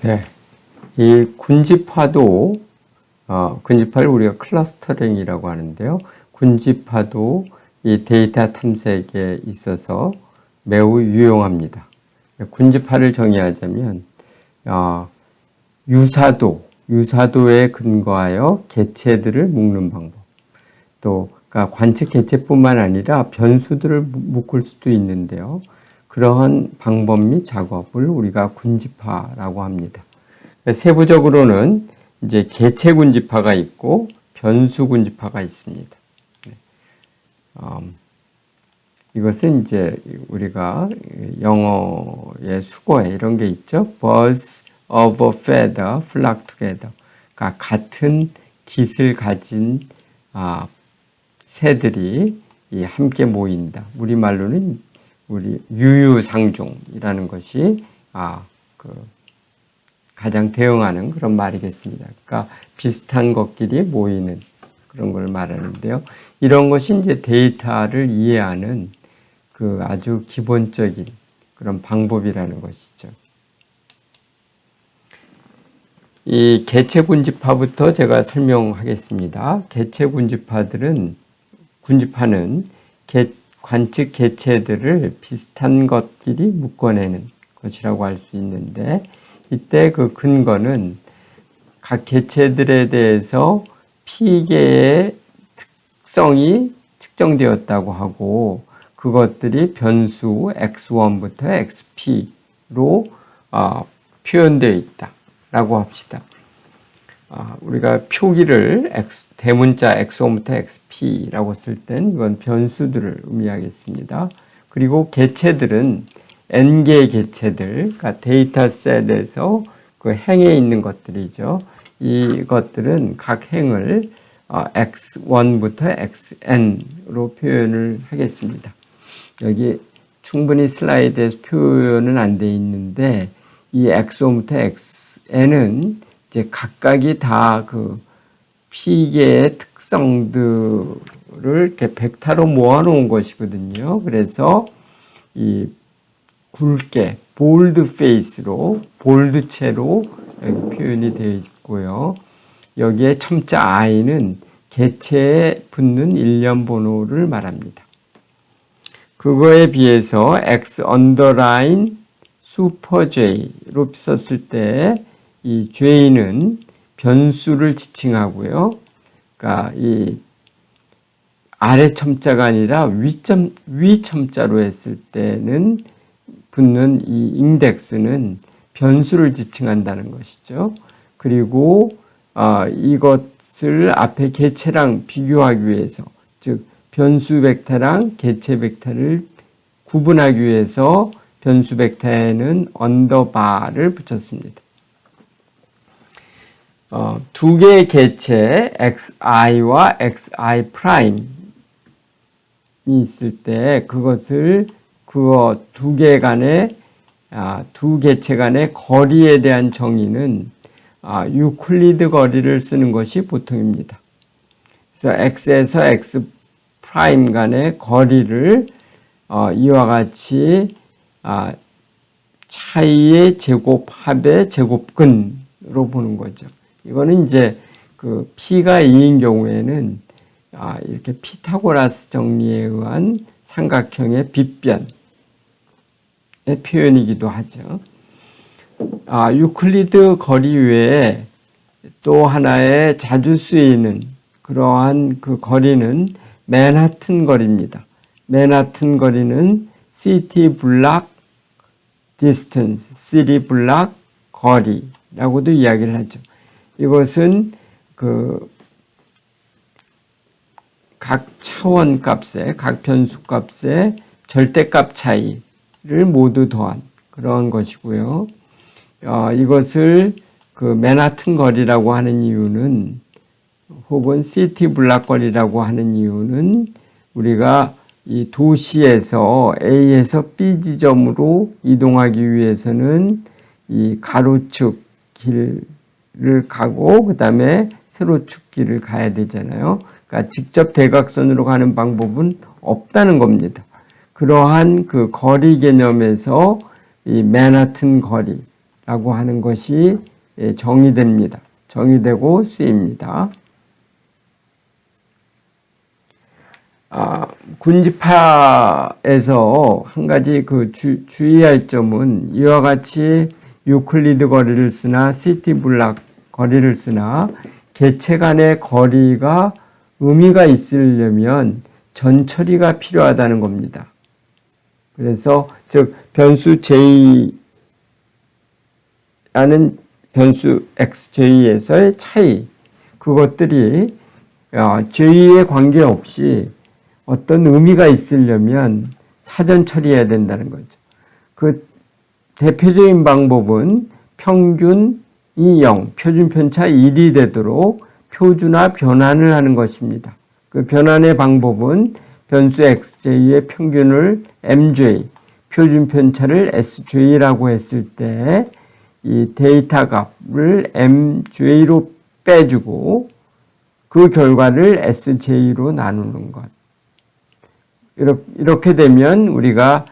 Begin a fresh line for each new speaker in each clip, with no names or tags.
네, 이 군집화도 군집화를 우리가 클러스터링이라고 하는데요. 군집화도 이 데이터 탐색에 있어서 매우 유용합니다. 군집화를 정의하자면 유사도에 근거하여 개체들을 묶는 방법. 또 그러니까 관측 개체뿐만 아니라 변수들을 묶을 수도 있는데요. 그러한 방법 및 작업을 우리가 군집화라고 합니다. 세부적으로는 이제 개체 군집화가 있고 변수 군집화가 있습니다. 이것은 이제 우리가 영어의 수거에 이런 게 있죠. Birds of a feather flock together. 그러니까 같은 깃을 가진 새들이 함께 모인다. 우리말로는 우리 유유상종이라는 것이 가장 대응하는 그런 말이겠습니다. 그러니까 비슷한 것끼리 모이는 그런 걸 말하는데요. 이런 것이 이제 데이터를 이해하는 그 아주 기본적인 그런 방법이라는 것이죠. 이 개체 군집화부터 제가 설명하겠습니다. 개체 군집화는 관측 개체들을 비슷한 것끼리 묶어내는 것이라고 할 수 있는데, 이때 그 근거는 각 개체들에 대해서 피계의 특성이 측정되었다고 하고, 그것들이 변수 x1부터 xp로 표현되어 있다라고 합시다. 우리가 표기를 대문자 x1부터 xp라고 쓸 땐 이건 변수들을 의미하겠습니다. 그리고 개체들은 n개의 개체들, 그러니까 데이터셋에서 그 행에 있는 것들이죠. 이것들은 각 행을 x1부터 xn으로 표현을 하겠습니다. 여기 충분히 슬라이드에서 표현은 안 돼 있는데, 이 x1부터 xn은 이제 각각이 다 그 피계의 특성들을 이렇게 벡터로 모아놓은 것이거든요. 그래서 이 굵게 볼드 페이스로 볼드체로 여기 표현이 되어 있고요. 여기에 첨자 i는 개체에 붙는 일련 번호를 말합니다. 그거에 비해서 x 언더라인 슈퍼 j로 썼을 때 이 j는 변수를 지칭하고요. 그러니까 이 아래 첨자가 아니라 위 첨자로 했을 때는 붙는 이 인덱스는 변수를 지칭한다는 것이죠. 그리고 이것을 앞에 개체랑 비교하기 위해서, 즉 변수 벡터랑 개체 벡터를 구분하기 위해서 변수 벡터에는 언더바를 붙였습니다. 두 개의 개체 xi와 xi 프라임이 있을 때 그것을 두 개체 간의 거리에 대한 정의는 유클리드 거리를 쓰는 것이 보통입니다. 그래서 x에서 x 프라임 간의 거리를 이와 같이 차이의 제곱 합의 제곱근으로 보는 거죠. 이거는 이제 그 p가 2인 경우에는 이렇게 피타고라스 정리에 의한 삼각형의 빗변의 표현이기도 하죠. 유클리드 거리 외에 또 하나의 자주 쓰이는 그러한 그 거리는 맨하튼 거리입니다. 맨하튼 거리는 시티 블락 디스턴스, 시티 블락 거리라고도 이야기를 하죠. 이것은 그 각 차원 값의, 각 변수 값의 절대값 차이를 모두 더한 그런 것이고요. 이것을 그 맨하튼 거리라고 하는 이유는, 혹은 시티 블락 거리라고 하는 이유는, 우리가 이 도시에서 A에서 B 지점으로 이동하기 위해서는 이 가로축 길을 가고 그 다음에 세로축 길을 가야 되잖아요. 그러니까 직접 대각선으로 가는 방법은 없다는 겁니다. 그러한 그 거리 개념에서 이 맨하튼 거리, 라고 하는 것이 정의됩니다. 정의되고 쓰입니다. 군집화에서 한 가지 주의할 점은 이와 같이 유클리드 거리를 쓰나 시티블락 거리를 쓰나 개체 간의 거리가 의미가 있으려면 전처리가 필요하다는 겁니다. 그래서 즉 변수 J라는 변수 XJ에서의 차이, 그것들이 J에 관계없이 어떤 의미가 있으려면 사전 처리해야 된다는 거죠. 그 대표적인 방법은 평균이 0, 표준 편차 1이 되도록 표준화 변환을 하는 것입니다. 그 변환의 방법은 변수 xj의 평균을 mj, 표준 편차를 sj라고 했을 때 이 데이터 값을 mj로 빼주고 그 결과를 sj로 나누는 것. 이렇게 되면 우리가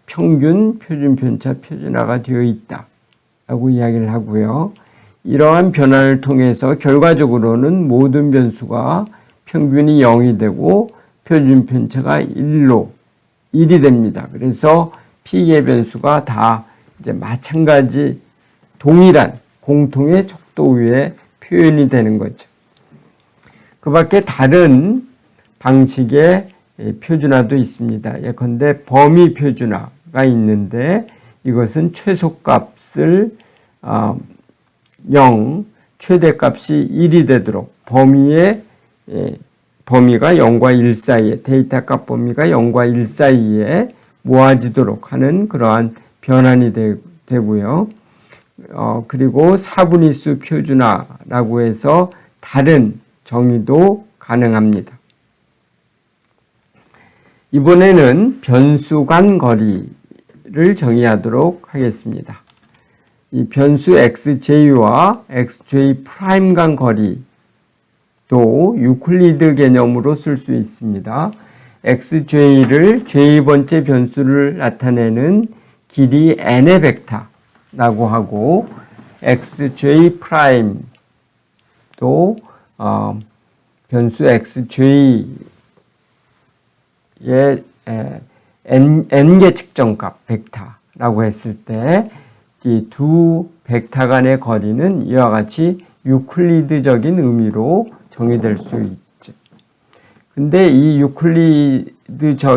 평균, 표준 편차, 표준화가 되어 있다라고 이야기를 하고요. 이러한 변화를 통해서 결과적으로는 모든 변수가 평균이 0이 되고 표준 편차가 1이 됩니다. 그래서 P의 변수가 다 이제 마찬가지 동일한 공통의 척도 위에 표현이 되는 거죠. 그 밖에 다른 방식의 표준화도 있습니다. 예컨대 범위 표준화가 있는데 이것은 최소값을 0, 최대값이 1이 되도록 범위가 0과 1 사이에, 데이터 값 범위가 0과 1 사이에 모아지도록 하는 그러한 변환이 되고요. 그리고 사분위수 표준화라고 해서 다른 정의도 가능합니다. 이번에는 변수 간 거리를 정의하도록 하겠습니다. 이 변수 xj와 xj 프라임 간 거리도 유클리드 개념으로 쓸 수 있습니다. xj를 j번째 변수를 나타내는 길이 n의 벡터라고 하고 xj 프라임도 변수 xj의 n개 측정값 벡터라고 했을 때 이 두 벡터 간의 거리는 이와 같이 유클리드적인 의미로 정의될 수 있죠. 근데 이 유클리드적인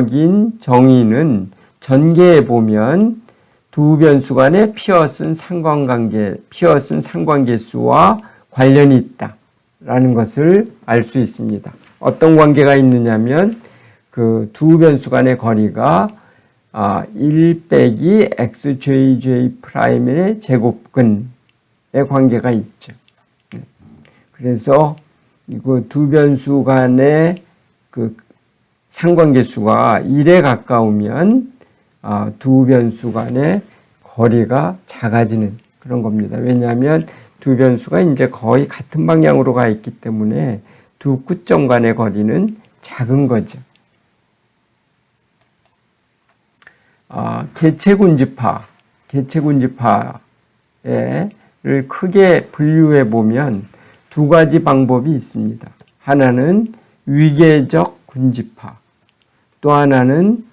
정의는 전개해 보면 두 변수 간의 피어슨 상관계수와 관련이 있다라는 것을 알 수 있습니다. 어떤 관계가 있느냐면 그 두 변수 간의 거리가 1 빼기 xjj 프라임의 제곱근의 관계가 있죠. 그래서 이거 두 변수 간의 그 상관계수가 1에 가까우면 두 변수 간의 거리가 작아지는 그런 겁니다. 왜냐하면 두 변수가 이제 거의 같은 방향으로 가 있기 때문에 두 끝점 간의 거리는 작은 거죠. 개체군집화를 크게 분류해 보면 두 가지 방법이 있습니다. 하나는 위계적 군집화, 또 하나는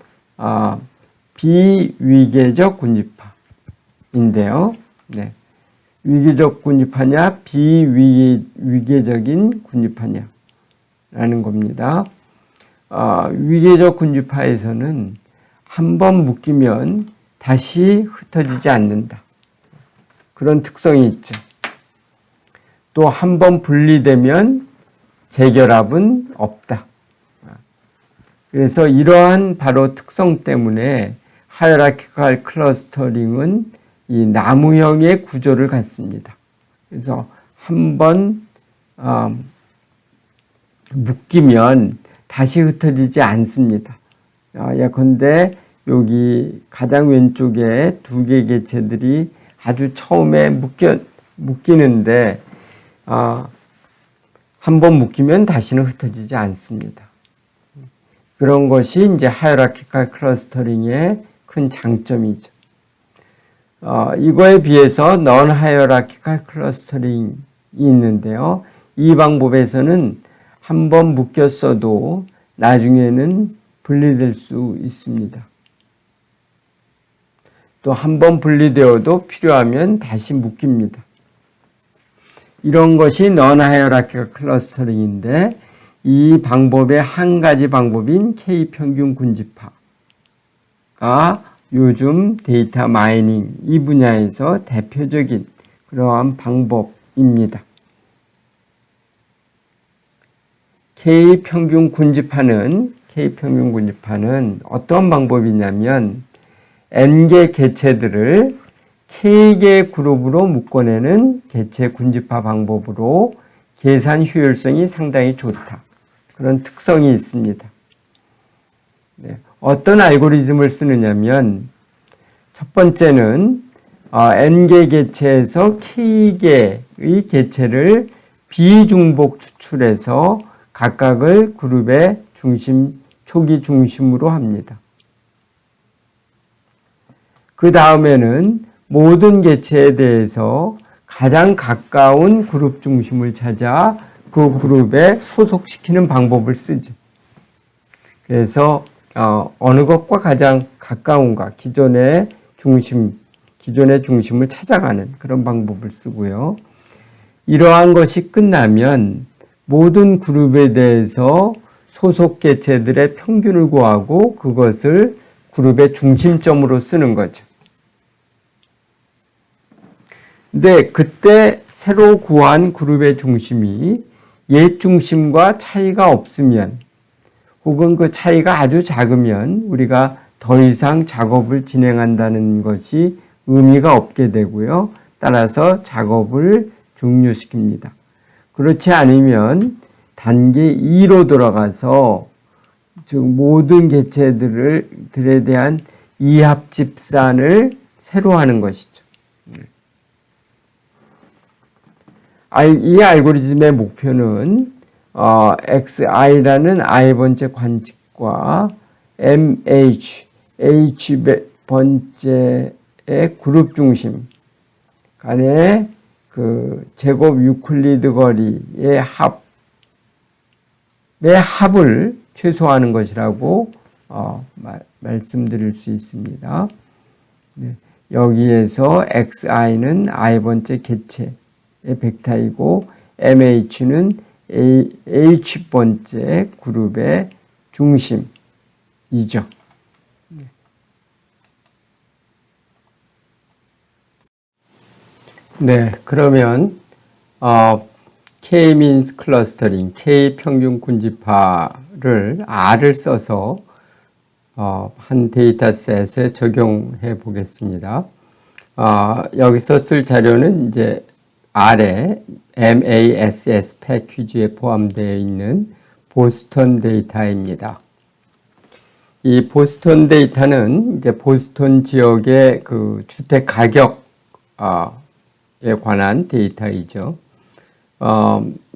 비위계적 군집화인데요. 네. 위계적 군집화냐, 비위계적인 군집화냐라는 겁니다. 위계적 군집화에서는 한번 묶이면 다시 흩어지지 않는다. 그런 특성이 있죠. 또 한 번 분리되면 재결합은 없다. 그래서 이러한 바로 특성 때문에 하이라키컬 클러스터링은 이 나무형의 구조를 갖습니다. 그래서 한 번 묶이면 다시 흩어지지 않습니다. 예컨대 여기 가장 왼쪽에 두 개의 개체들이 아주 처음에 묶이는데 한 번 묶이면 다시는 흩어지지 않습니다. 그런 것이 이제 하이라키컬 클러스터링의 큰 장점이죠. 이거에 비해서 non-hierarchical clustering이 있는데요. 이 방법에서는 한번 묶였어도 나중에는 분리될 수 있습니다. 또 한번 분리되어도 필요하면 다시 묶입니다. 이런 것이 non-hierarchical clustering인데 이 방법의 한 가지 방법인 K평균 군집화가 요즘 데이터 마이닝 이 분야에서 대표적인 그러한 방법입니다. K평균 군집화는 어떤 방법이냐면 N개 개체들을 K개 그룹으로 묶어내는 개체 군집화 방법으로 계산 효율성이 상당히 좋다. 그런 특성이 있습니다. 네. 어떤 알고리즘을 쓰느냐면 첫 번째는 N개 개체에서 K개의 개체를 비중복 추출해서 각각을 그룹의 초기 중심으로 합니다. 그 다음에는 모든 개체에 대해서 가장 가까운 그룹 중심을 찾아 그 그룹에 소속시키는 방법을 쓰죠. 그래서 어느 것과 가장 가까운가 기존의 중심을 찾아가는 그런 방법을 쓰고요. 이러한 것이 끝나면 모든 그룹에 대해서 소속 개체들의 평균을 구하고 그것을 그룹의 중심점으로 쓰는 거죠. 근데 그때 새로 구한 그룹의 중심이 옛 중심과 차이가 없으면 혹은 그 차이가 아주 작으면 우리가 더 이상 작업을 진행한다는 것이 의미가 없게 되고요. 따라서 작업을 종료시킵니다. 그렇지 않으면 단계 2로 돌아가서 즉 모든 개체들에 대한 이합 집산을 새로 하는 것이죠. 이 알고리즘의 목표는 XI라는 I번째 관측과 MH, H번째의 그룹 중심 간의 그 제곱 유클리드 거리의 합을 최소화하는 것이라고 말씀드릴 수 있습니다. 네, 여기에서 XI는 I번째 개체의 벡터이고 MH는 H번째 그룹의 중심이죠. 네, 그러면 K-means 클러스터링, K-평균 군집화를 R을 써서 한 데이터셋에 적용해 보겠습니다. 여기서 쓸 자료는 이제 R에 MASS 패키지에 포함되어 있는 보스턴 데이터입니다. 이 보스턴 데이터는 이제 보스턴 지역의 그 주택 가격에 관한 데이터이죠.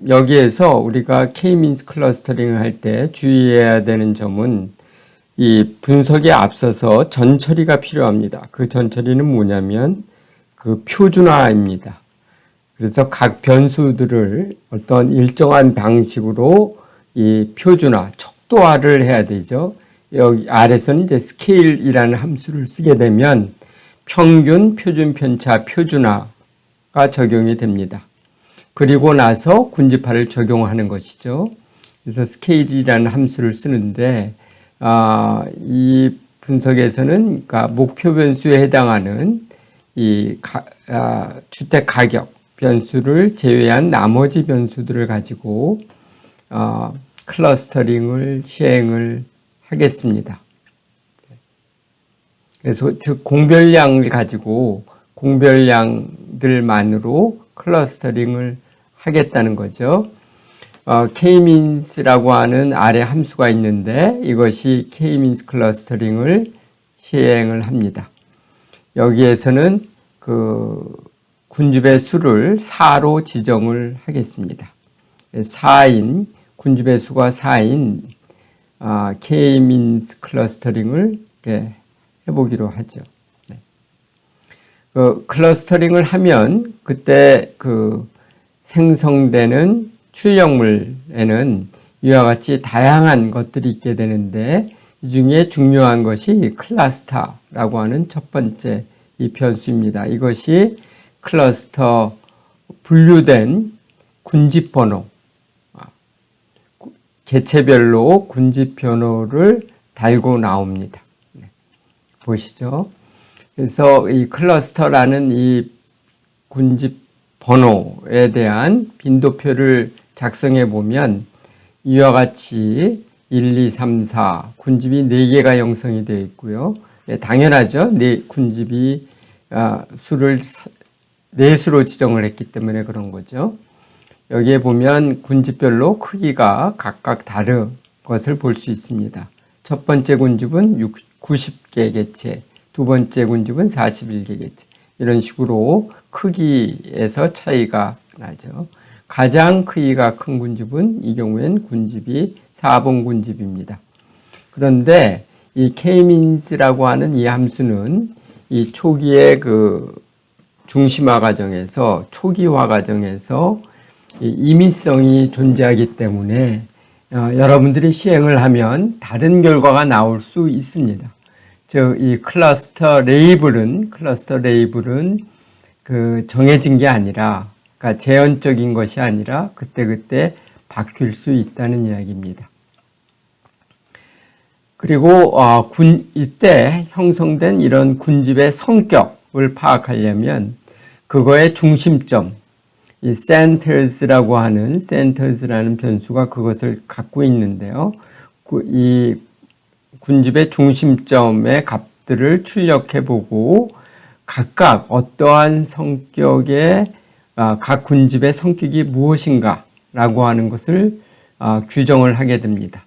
여기에서 우리가 K-means 클러스터링을 할 때 주의해야 되는 점은 이 분석에 앞서서 전처리가 필요합니다. 그 전처리는 뭐냐면 그 표준화입니다. 그래서 각 변수들을 어떤 일정한 방식으로 이 표준화, 척도화를 해야 되죠. 여기 아래서는 이제 스케일이라는 함수를 쓰게 되면 평균, 표준 편차, 표준화가 적용이 됩니다. 그리고 나서 군집화를 적용하는 것이죠. 그래서 스케일이라는 함수를 쓰는데 이 분석에서는 그러니까 목표 변수에 해당하는 이 주택 가격 변수를 제외한 나머지 변수들을 가지고 클러스터링을 시행을 하겠습니다. 그래서 즉 공별량을 가지고 공별량들만으로 클러스터링을 하겠다는 거죠. K-means라고 하는 아래 함수가 있는데 이것이 K-means 클러스터링을 시행을 합니다. 여기에서는 그 군집의 수를 4로 지정을 하겠습니다. 4인 군집의 수가 4인 K-means 클러스터링을 해보기로 하죠. 네. 클러스터링을 하면 그때 그 생성되는 출력물에는 이와 같이 다양한 것들이 있게 되는데 이 중에 중요한 것이 클러스터라고 하는 첫 번째 이 변수입니다. 이것이 클러스터 분류된 군집 번호, 개체별로 군집 번호를 달고 나옵니다. 보시죠. 그래서 이 클러스터라는 이 군집 번호에 대한 빈도표를 작성해 보면 이와 같이 1, 2, 3, 4 군집이 4개가 형성이 되어 있고요. 당연하죠. 군집이 수를 4수로 지정을 했기 때문에 그런 거죠. 여기에 보면 군집별로 크기가 각각 다른 것을 볼 수 있습니다. 첫 번째 군집은 90개 개체, 두 번째 군집은 41개 개체. 이런 식으로 크기에서 차이가 나죠. 가장 크기가 큰 군집은 이 경우엔 군집이 4번 군집입니다. 그런데 이 K-means라고 하는 이 함수는 이 초기의 그 중심화 과정에서 초기화 과정에서 임의성이 존재하기 때문에 여러분들이 시행을 하면 다른 결과가 나올 수 있습니다. 즉, 이 클러스터 레이블은 그 정해진 게 아니라, 그러니까 제한적인 것이 아니라 그때그때 바뀔 수 있다는 이야기입니다. 그리고 이때 형성된 이런 군집의 성격을 파악하려면 그거의 중심점, 이 centers라는 변수가 그것을 갖고 있는데요. 이 군집의 중심점의 값들을 출력해보고 각각 어떠한 성격의 각 군집의 성격이 무엇인가 라고 하는 것을 규정을 하게 됩니다.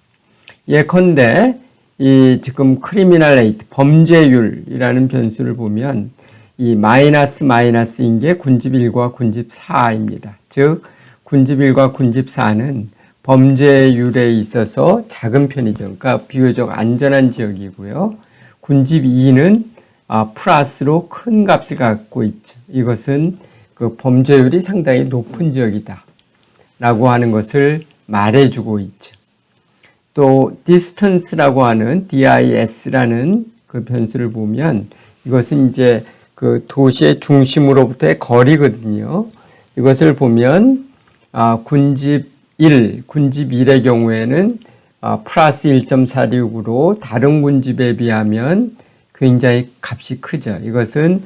예컨대 이 지금 크리미널 레이트, 범죄율이라는 변수를 보면 이 마이너스인 게 군집 1과 군집 4입니다. 즉 군집 1과 군집 4는 범죄율에 있어서 작은 편이죠. 그러니까 비교적 안전한 지역이고요. 군집 2는 플러스로 큰 값을 갖고 있죠. 이것은 그 범죄율이 상당히 높은 지역이다 라고 하는 것을 말해주고 있죠. 또 distance라고 하는 DIS라는 그 변수를 보면 이것은 이제 그 도시의 중심으로부터의 거리거든요. 이것을 보면 군집 1의 경우에는 플러스 1.46으로 다른 군집에 비하면 굉장히 값이 크죠. 이것은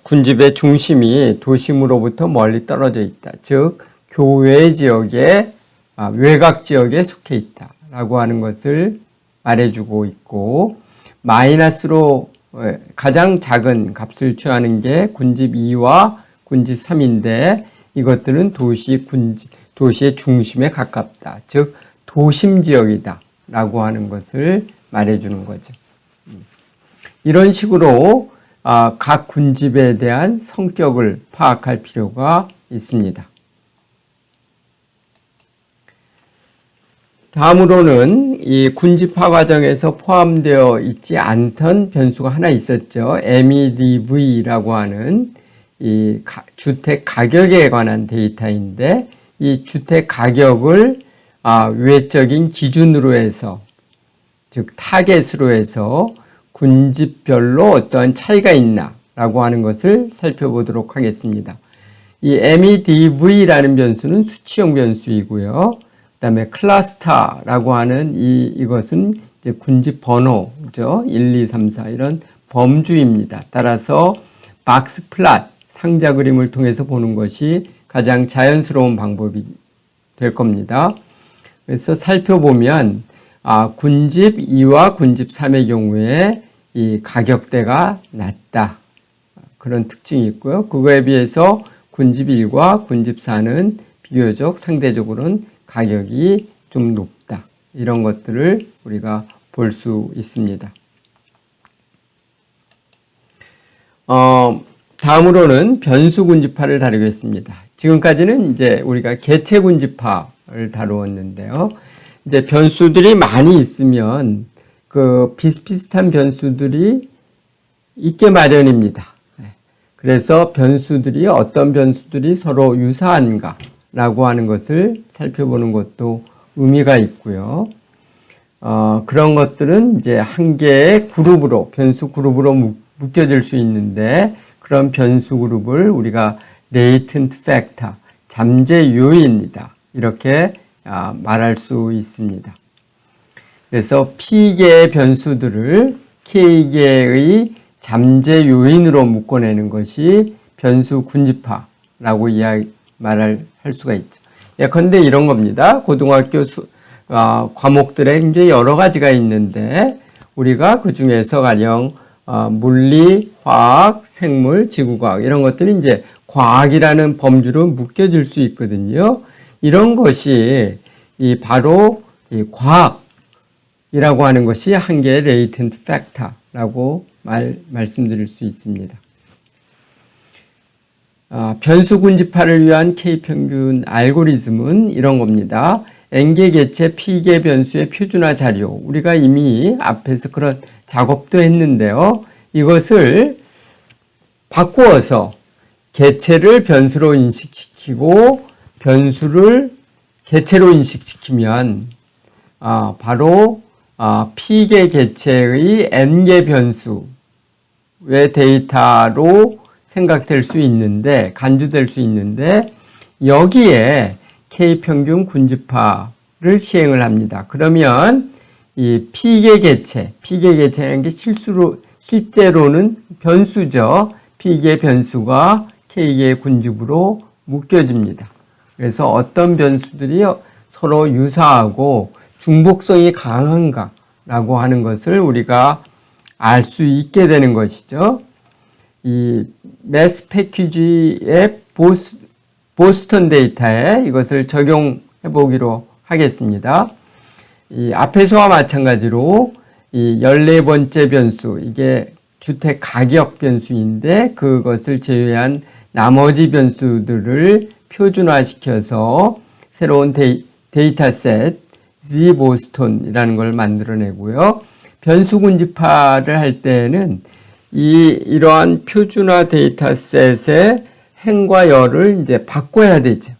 군집의 중심이 도심으로부터 멀리 떨어져 있다. 즉 교외 지역에 외곽 지역에 속해 있다라고 하는 것을 말해주고 있고, 마이너스로 가장 작은 값을 취하는 게 군집 2와 군집 3인데 이것들은 도시의 중심에 가깝다. 즉 도심 지역이다 라고 하는 것을 말해주는 거죠. 이런 식으로 각 군집에 대한 성격을 파악할 필요가 있습니다. 다음으로는 이 군집화 과정에서 포함되어 있지 않던 변수가 하나 있었죠. MEDV라고 하는 이 주택 가격에 관한 데이터인데 이 주택 가격을 외적인 기준으로 해서, 즉 타겟으로 해서 군집별로 어떠한 차이가 있나라고 하는 것을 살펴보도록 하겠습니다. 이 MEDV라는 변수는 수치형 변수이고요. 그다음에 클러스터라고 하는 이것은 이제 군집 번호죠. 1, 2, 3, 4 이런 범주입니다. 따라서 박스 플랫 상자 그림을 통해서 보는 것이 가장 자연스러운 방법이 될 겁니다. 그래서 살펴보면 군집 2와 군집 3의 경우에 이 가격대가 낮다. 그런 특징이 있고요. 그거에 비해서 군집 1과 군집 4는 비교적 상대적으로는 가격이 좀 높다. 이런 것들을 우리가 볼 수 있습니다. 다음으로는 변수 군집화를 다루겠습니다. 지금까지는 이제 우리가 개체 군집화를 다루었는데요. 이제 변수들이 많이 있으면 그 비슷비슷한 변수들이 있게 마련입니다. 그래서 변수들이 어떤 변수들이 서로 유사한가라고 하는 것을 살펴보는 것도 의미가 있고요. 그런 것들은 이제 한 개의 그룹으로, 변수 그룹으로 묶여질 수 있는데, 그런 변수 그룹을 우리가 latent factor, 잠재 요인이다, 이렇게 말할 수 있습니다. 그래서 P개의 변수들을 K개의 잠재 요인으로 묶어내는 것이 변수 군집화라고 말할 수가 있죠. 예컨대 이런 겁니다. 고등학교 과목들에 굉장히 여러 가지가 있는데, 우리가 그 중에서 가령 물리, 화학, 생물, 지구과학, 이런 것들이 이제 과학이라는 범주로 묶여질 수 있거든요. 이런 것이 바로 이 과학이라고 하는 것이 한 개의 latent factor라고 말씀드릴 수 있습니다. 변수 군집화를 위한 K평균 알고리즘은 이런 겁니다. N개 개체 P개 변수의 표준화 자료, 우리가 이미 앞에서 그런 작업도 했는데요. 이것을 바꾸어서 개체를 변수로 인식시키고 변수를 개체로 인식시키면 바로 P개 개체의 N개 변수의 데이터로 생각될 수 있는데, 간주될 수 있는데, 여기에 K평균 군집화를 시행을 합니다. 그러면 이 P개 개체라는 게 실제로는 변수죠. P개 변수가 K개 군집으로 묶여집니다. 그래서 어떤 변수들이 서로 유사하고 중복성이 강한가라고 하는 것을 우리가 알 수 있게 되는 것이죠. 이 매스 패키지의 보스턴 데이터에 이것을 적용해 보기로 하겠습니다. 이 앞에서와 마찬가지로 이 14번째 변수, 이게 주택 가격 변수인데, 그것을 제외한 나머지 변수들을 표준화시켜서 새로운 데이터셋 Z보스턴이라는 걸 만들어내고요. 변수 군집화를 할 때는 이러한 표준화 데이터셋의 행과 열을 이제 바꿔야 되죠.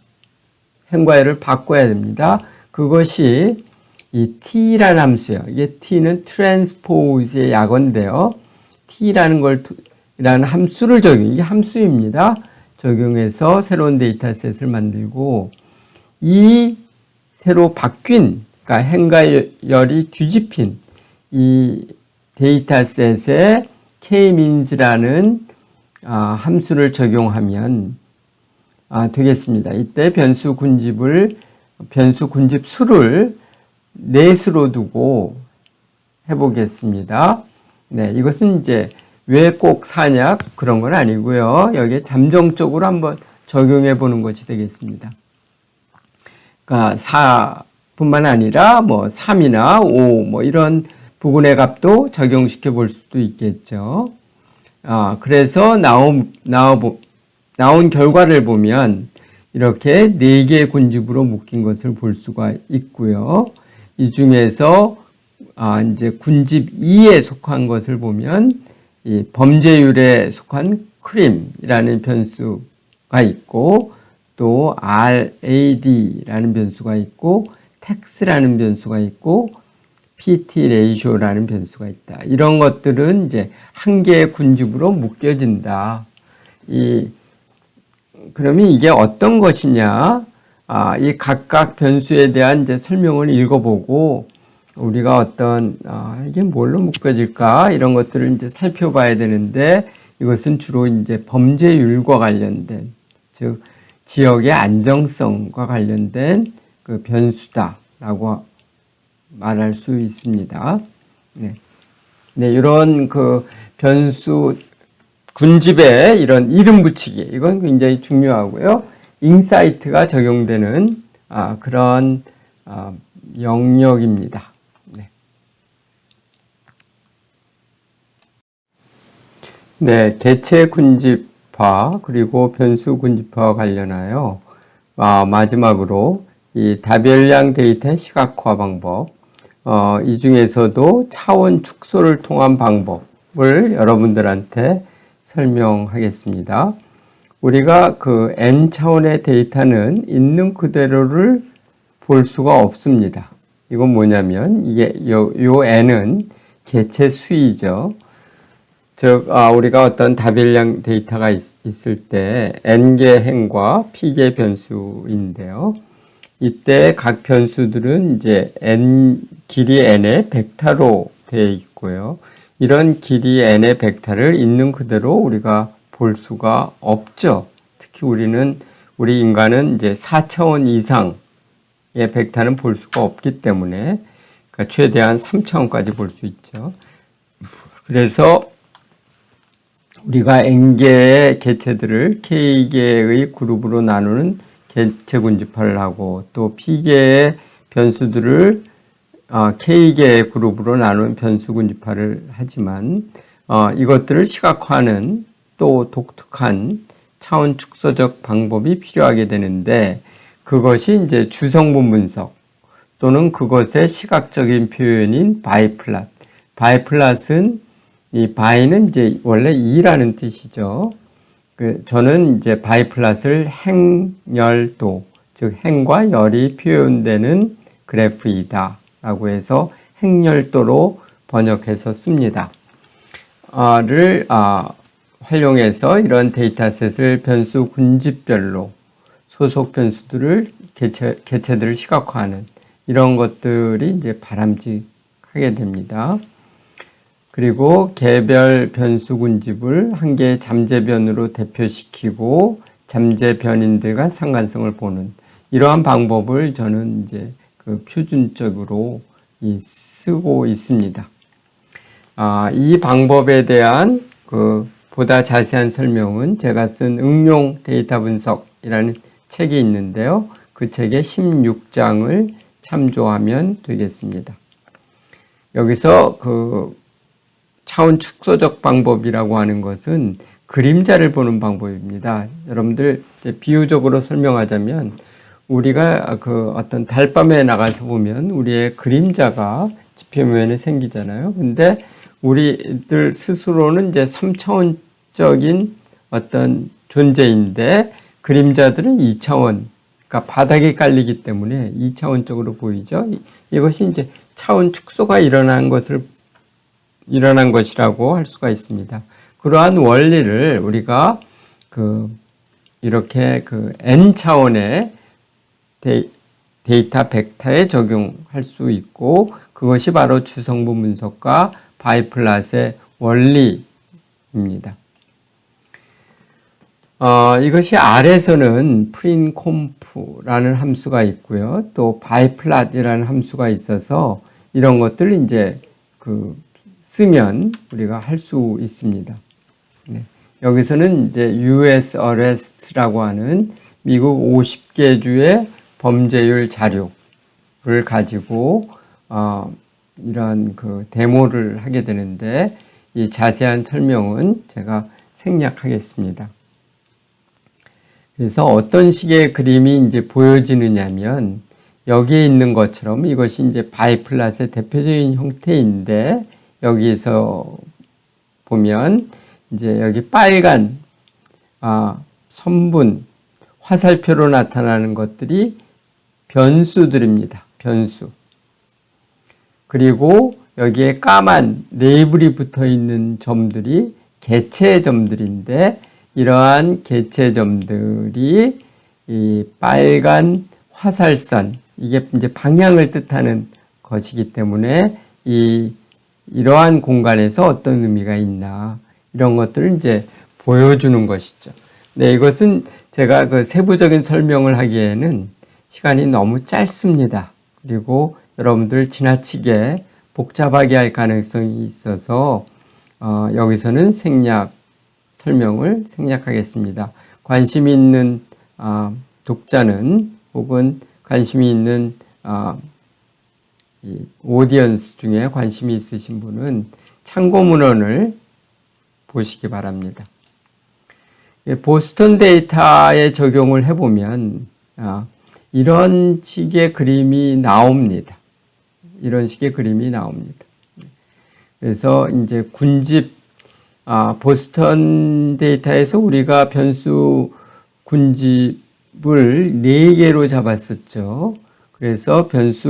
행과 열을 바꿔야 됩니다. 그것이 이 t라는 함수예요. 이게 t는 트랜스포즈의 약어인데요. t라는 라는 함수를 이게 함수입니다. 적용해서 새로운 데이터셋을 만들고, 이 새로 바뀐, 그러니까 행과 열이 뒤집힌 이 데이터셋에 k-means라는 함수를 적용하면 되겠습니다. 이때 변수 군집 수를 넷으로 두고 해보겠습니다. 네, 이것은 이제 왜 꼭 사냐 그런 건 아니고요. 여기에 잠정적으로 한번 적용해 보는 것이 되겠습니다. 그러니까 4뿐만 아니라 뭐 3이나 5 뭐 이런 부분의 값도 적용시켜 볼 수도 있겠죠. 그래서 나온 결과를 보면 이렇게 4개의 군집으로 묶인 것을 볼 수가 있고요. 이 중에서 이제 군집 2에 속한 것을 보면 이 범죄율에 속한 크림이라는 변수가 있고, 또 RAD라는 변수가 있고, 텍스라는 변수가 있고, PT 레이쇼라는 변수가 있다. 이런 것들은 이제 한 개의 군집으로 묶여진다. 그러면 이게 어떤 것이냐? 이 각각 변수에 대한 이제 설명을 읽어보고 우리가 어떤 이게 뭘로 묶어질까 이런 것들을 이제 살펴봐야 되는데, 이것은 주로 이제 범죄율과 관련된, 즉 지역의 안정성과 관련된 그 변수다라고 말할 수 있습니다. 네, 이런 그 변수 군집에 이런 이름 붙이기, 이건 굉장히 중요하고요. 인사이트가 적용되는 그런 영역입니다. 네, 개체 군집화 그리고 변수 군집화와 관련하여 마지막으로 이 다별량 데이터의 시각화 방법, 이 중에서도 차원 축소를 통한 방법, 여러분들한테 설명하겠습니다. 우리가 그 N차원의 데이터는 있는 그대로를 볼 수가 없습니다. 이건 뭐냐면, 이게 요 N은 개체 수이죠. 즉, 우리가 어떤 답일량 데이터가 있을 때 N개 행과 P개 변수인데요. 이때 각 변수들은 이제 길이 N의 벡터로 되어 있고요. 이런 길이 N의 벡터를 있는 그대로 우리가 볼 수가 없죠. 특히 우리 인간은 이제 4차원 이상의 벡터는 볼 수가 없기 때문에, 그러니까 최대한 3차원까지 볼 수 있죠. 그래서 우리가 N개의 개체들을 K개의 그룹으로 나누는 개체 군집합을 하고, 또 P개의 변수들을 K개의 그룹으로 나누는 변수 군집합을 하지만, 이것들을 시각화하는 또 독특한 차원 축소적 방법이 필요하게 되는데, 그것이 이제 주성분 분석 또는 그것의 시각적인 표현인 바이플랫. 바이플랫은, 이 바이는 이제 원래 2라는 뜻이죠. 저는 이제 바이플랫을 행열도, 즉 행과 열이 표현되는 그래프이다 라고 해서 행열도로 번역해서 씁니다. 활용해서 이런 데이터셋을 변수 군집별로 소속 변수들을 개체들을 시각화하는 이런 것들이 이제 바람직하게 됩니다. 그리고 개별 변수 군집을 한 개의 잠재변으로 대표시키고 잠재 변인들과 상관성을 보는 이러한 방법을 저는 이제 그 표준적으로 쓰고 있습니다. 이 방법에 대한 보다 자세한 설명은 제가 쓴 응용 데이터 분석이라는 책이 있는데요. 그 책의 16장을 참조하면 되겠습니다. 여기서 차원 축소적 방법이라고 하는 것은 그림자를 보는 방법입니다. 여러분들 비유적으로 설명하자면, 우리가 어떤 달밤에 나가서 보면 우리의 그림자가 지표면에 생기잖아요. 근데 우리들 스스로는 이제 3차원적인 어떤 존재인데, 그림자들은 2차원, 그러니까 바닥에 깔리기 때문에 2차원적으로 보이죠. 이것이 이제 차원 축소가 일어난 것이라고 할 수가 있습니다. 그러한 원리를 우리가 이렇게 N차원의 데이터 벡터에 적용할 수 있고, 그것이 바로 주성분 분석과 바이플랫의 원리입니다. 이것이 R에서는 프린콤프라는 함수가 있고요. 또 바이플랫이라는 함수가 있어서 이런 것들을 이제 쓰면 우리가 할 수 있습니다. 네. 여기서는 이제 US Arrest라고 하는 미국 50개 주의 범죄율 자료를 가지고 이러한 데모를 하게 되는데, 이 자세한 설명은 제가 생략하겠습니다. 그래서 어떤 식의 그림이 이제 보여지느냐면, 여기에 있는 것처럼 이것이 이제 바이플랫의 대표적인 형태인데, 여기서 보면 이제 여기 빨간 선분, 화살표로 나타나는 것들이 변수들입니다. 변수. 그리고 여기에 까만 레이블이 붙어 있는 점들이 개체 점들인데, 이러한 개체 점들이 이 빨간 화살선, 이게 이제 방향을 뜻하는 것이기 때문에 이러한 공간에서 어떤 의미가 있나, 이런 것들을 이제 보여주는 것이죠. 네, 이것은 제가 세부적인 설명을 하기에는 시간이 너무 짧습니다. 그리고 여러분들 지나치게 복잡하게 할 가능성이 있어서 여기서는 설명을 생략하겠습니다. 관심이 있는 독자는, 혹은 관심이 있는 이 오디언스 중에 관심이 있으신 분은 참고 문헌을 보시기 바랍니다. 보스턴 데이터에 적용을 해보면 이런 식의 그림이 나옵니다. 이런 식의 그림이 나옵니다. 그래서 이제 군집 보스턴 데이터에서 우리가 변수 군집을 4개로 잡았었죠. 그래서 변수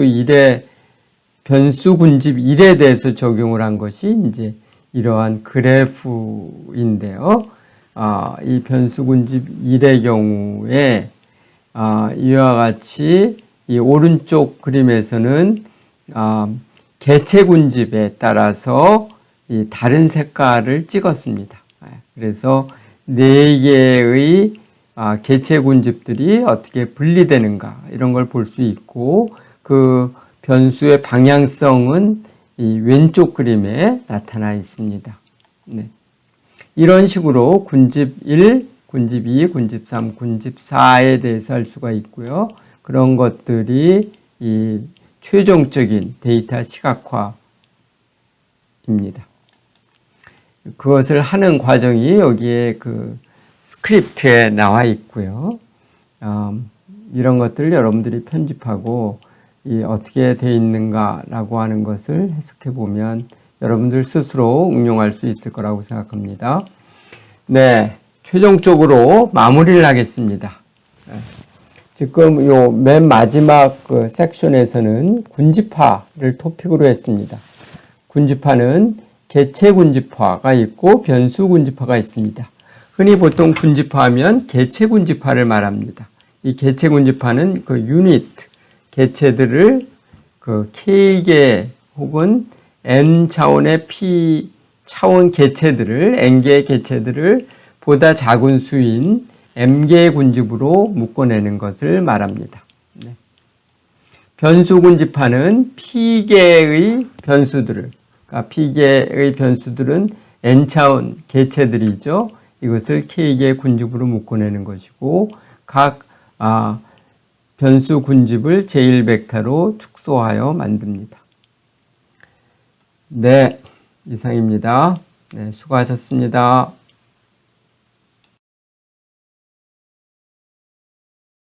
군집 1에 대해서 적용을 한 것이 이제 이러한 그래프인데요. 이 변수 군집 1의 경우에 이와 같이 이 오른쪽 그림에서는 개체 군집에 따라서 이 다른 색깔을 찍었습니다. 그래서 4개의 개체 군집들이 어떻게 분리되는가 이런 걸 볼 수 있고, 그 변수의 방향성은 이 왼쪽 그림에 나타나 있습니다. 네. 이런 식으로 군집 1, 군집 2, 군집 3, 군집 4에 대해서 할 수가 있고요. 그런 것들이 이 최종적인 데이터 시각화입니다. 그것을 하는 과정이 여기에 그 스크립트에 나와 있고요. 이런 것들을 여러분들이 편집하고 어떻게 되어 있는가라고 하는 것을 해석해 보면 여러분들 스스로 응용할 수 있을 거라고 생각합니다. 네, 최종적으로 마무리를 하겠습니다. 지금 요 맨 마지막 그 섹션에서는 군집화를 토픽으로 했습니다. 군집화는 개체 군집화가 있고 변수 군집화가 있습니다. 흔히 보통 군집화하면 개체 군집화를 말합니다. 이 개체 군집화는 그 유닛 개체들을 그 K개 혹은 N 차원의 P 차원 개체들을 N개의 개체들을 보다 작은 수인 M개의 군집으로 묶어내는 것을 말합니다. 네. 변수 군집화는 P개의 변수들을, 그러니까 P개의 변수들은 N 차원 개체들이죠. 이것을 K개의 군집으로 묶어내는 것이고, 각 변수 군집을 제1벡터로 축소하여 만듭니다. 네, 이상입니다. 네, 수고하셨습니다.